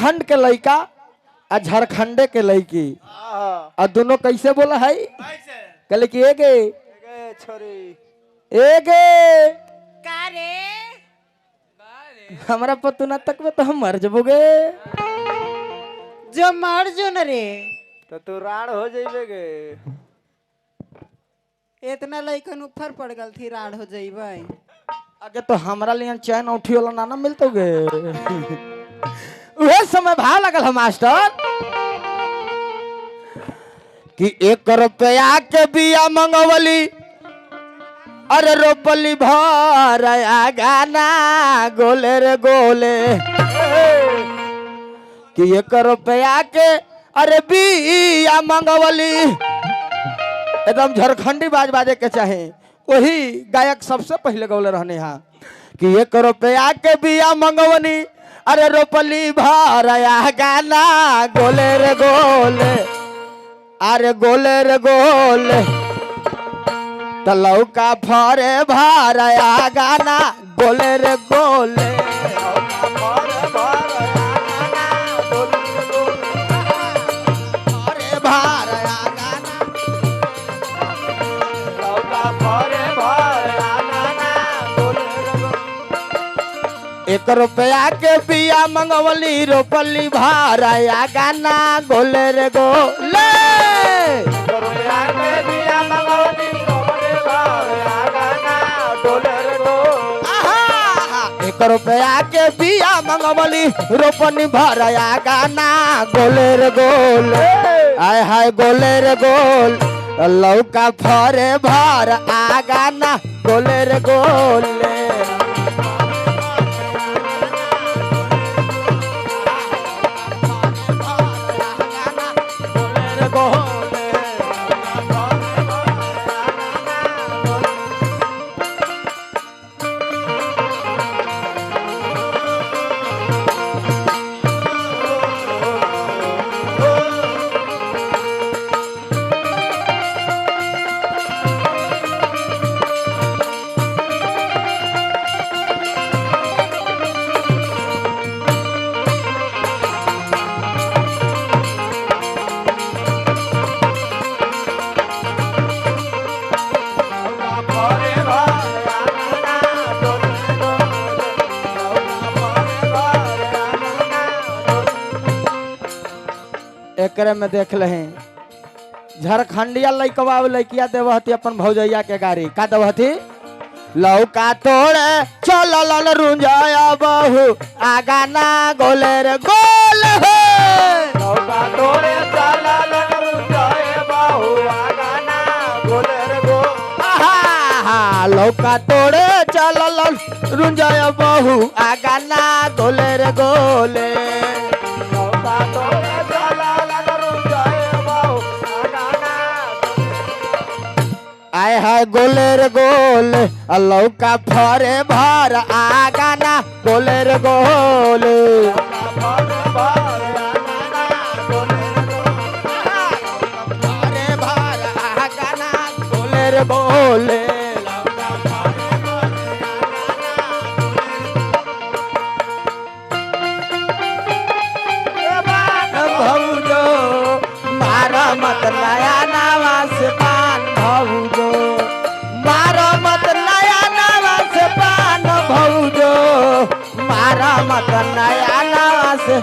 झारखंड के लड़का आ झारखंडे के लड़की और दोनों कैसे बोला है? कहले कि एगे छोरी एगे का रे हमारा पतु ना तक में तो हम मर जबोगे। जो मर जो न रे तो तू राड़ हो जाइबे गे। इतना लइकन ऊपर पड़ गल थी राड़ हो जाइबे। आगे तो हमरा लिए चैन उठी वाला नाना मिलतो गे। वह समय भाव लगल है मास्टर कि 1 रुपया के बिया मंगवली अरे रोपली भर गाना गोले रे गोले कि 1 रुपया के अरे बिया मंगवली एकदम झारखंडी बाज बाजे के चाहे वही गायक सबसे पहले गौले रहने यहाँ कि 1 रुपया के बिया मंगवनी अरे रोपली भरया गाना गोले रे गोले अरे गोले रे गोले तलौका फरे भरया गाना गोले रे गोले एक रुपया के बिया मंगवली रोपली भरया गाना गोले रे गोले 1 रुपया के बिया मंगवली रोपनी भरया गाना गोले रे गोले आय हाय गोले रे गोल लौका फरे भर आ गाना गोले रे गोले एकरे में देख लहे झारखंडिया लइकवा लइकिया देवहती अपन भौजैया के गाड़ी का देवहती लौका तोड़े चलल रुंजाया बहू आगा ना गोले रे गोल हो लौका तोड़े चलल रुंजाया बहू आगा ना गोले रे गोल आहा लौका तोड़े चलल रुंजाया बहू आगा ना गोले रे गोले लौका तोड़े आय हाय गोले रे गोले लौका फरे भर आ गाना गोले रे गोले फरे भर आ गाना गोले रे गोले भौजो मारा मत नया नावा से पान भौजो मारा मत नया नावा से पान भौजो मारा मत नया नावा से